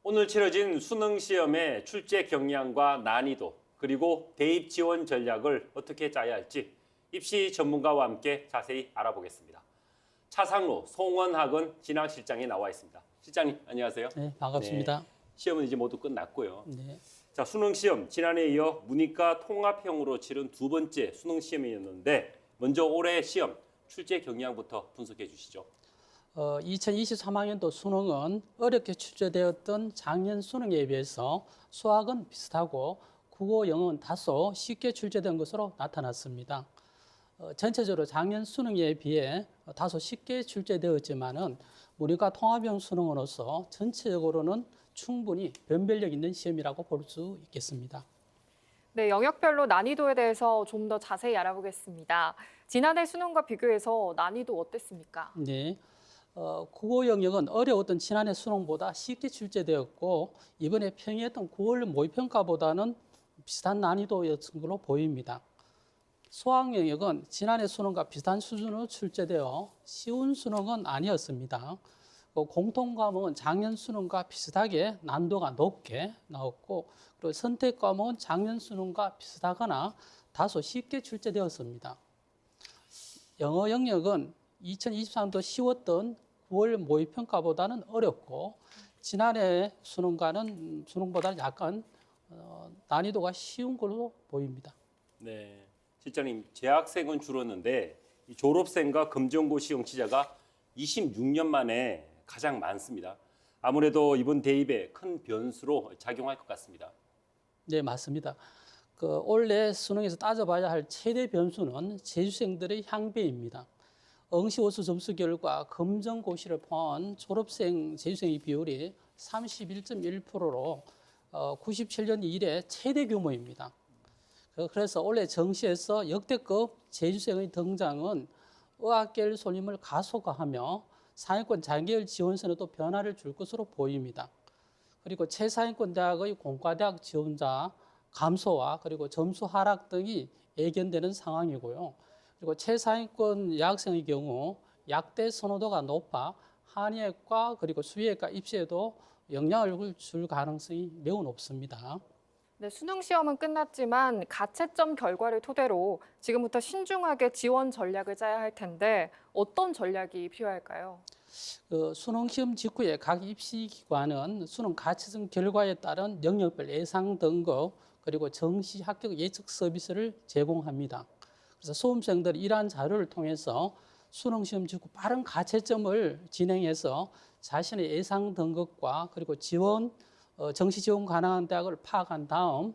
오늘 치러진 수능 시험의 출제 경향과 난이도 그리고 대입 지원 전략을 어떻게 짜야 할지 입시 전문가와 함께 자세히 알아보겠습니다. 차상로 송원학은 진학실장이 나와 있습니다. 실장님 안녕하세요. 네, 반갑습니다. 네, 시험은 이제 모두 끝났고요. 네. 자, 수능 시험 지난해에 이어 문이과 통합형으로 치른 두 번째 수능 시험이었는데 먼저 올해 시험 출제 경향부터 분석해 주시죠. 2023학년도 수능은 어렵게 출제되었던 작년 수능에 비해서 수학은 비슷하고 국어, 영어는 다소 쉽게 출제된 것으로 나타났습니다. 전체적으로 작년 수능에 비해 다소 쉽게 출제되었지만은 문이과 통합형 수능으로서 전체적으로는 충분히 변별력 있는 시험이라고 볼 수 있겠습니다. 네, 영역별로 난이도에 대해서 좀 더 자세히 알아보겠습니다. 지난해 수능과 비교해서 난이도 어땠습니까? 네. 국어 영역은 어려웠던 지난해 수능보다 쉽게 출제되었고 이번에 평이했던 9월 모의평가보다는 비슷한 난이도였던 걸로 보입니다. 수학 영역은 지난해 수능과 비슷한 수준으로 출제되어 쉬운 수능은 아니었습니다. 공통 과목은 작년 수능과 비슷하게 난도가 높게 나왔고 그리고 선택 과목은 작년 수능과 비슷하거나 다소 쉽게 출제되었습니다. 영어 영역은 2023년도 쉬웠던 9월 모의평가보다는 어렵고 지난해 수능보다는 약간 난이도가 쉬운 걸로 보입니다. 네, 실장님 재학생은 줄었는데 이 졸업생과 검정고시 응시자가 26년 만에 가장 많습니다. 아무래도 이번 대입에 큰 변수로 작용할 것 같습니다. 네, 맞습니다. 올해 수능에서 따져봐야 할 최대 변수는 재수생들의 향배입니다. 응시원수 점수 결과 검정고시를 포함한 졸업생 재수생의 비율이 31.1%로 97년 이래 최대 규모입니다. 그래서 올해 정시에서 역대급 재수생의 등장은 의학계열 쏠림을 가속화하며 상위권 장기열 지원선에도 변화를 줄 것으로 보입니다. 그리고 최상위권 대학의 공과대학 지원자 감소와 그리고 점수 하락 등이 예견되는 상황이고요. 그리고 최상위권 여학생의 경우 약대 선호도가 높아 한의학과 그리고 수의학과 입시에도 영향을 줄 가능성이 매우 높습니다. 네, 수능 시험은 끝났지만 가채점 결과를 토대로 지금부터 신중하게 지원 전략을 짜야 할 텐데 어떤 전략이 필요할까요? 수능 시험 직후에 각 입시기관은 수능 가채점 결과에 따른 영역별 예상 등급 그리고 정시 합격 예측 서비스를 제공합니다. 그래서 수험생들이 이러한 자료를 통해서 수능 시험 직후 빠른 가채점을 진행해서 자신의 예상 등급과 그리고 정시 지원 가능한 대학을 파악한 다음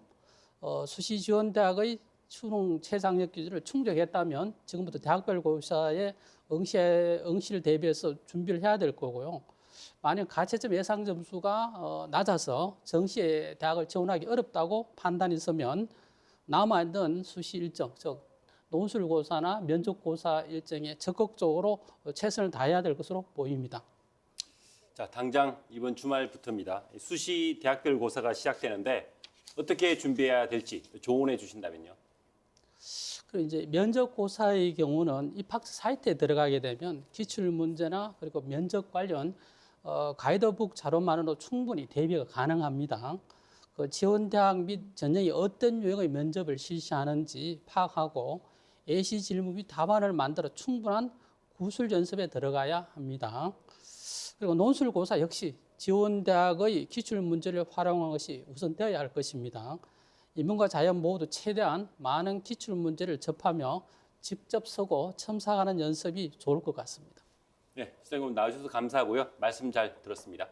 수시 지원 대학의 수능 최상력 기준을 충족했다면 지금부터 대학별 고사에 응시를 대비해서 준비를 해야 될 거고요. 만약 가채점 예상 점수가 낮아서 정시에 대학을 지원하기 어렵다고 판단이 있으면 남아있는 수시 일정, 즉 논술고사나 면접고사 일정에 적극적으로 최선을 다해야 될 것으로 보입니다. 자, 당장 이번 주말부터입니다. 수시 대학별 고사가 시작되는데 어떻게 준비해야 될지 조언해 주신다면요. 그리고 이제 면접고사의 경우는 입학처 사이트에 들어가게 되면 기출문제나 그리고 면접 관련 가이드북 자료만으로 충분히 대비가 가능합니다. 지원 대학 및 전형이 어떤 유형의 면접을 실시하는지 파악하고 예시 질문 및 답안을 만들어 충분한 구술 연습에 들어가야 합니다. 그리고 논술고사 역시 지원 대학의 기출 문제를 활용한 것이 우선되어야 할 것입니다. 인문과 자연 모두 최대한 많은 기출 문제를 접하며 직접 쓰고 첨삭하는 연습이 좋을 것 같습니다. 네, 선생님 나와주셔서 감사하고요. 말씀 잘 들었습니다.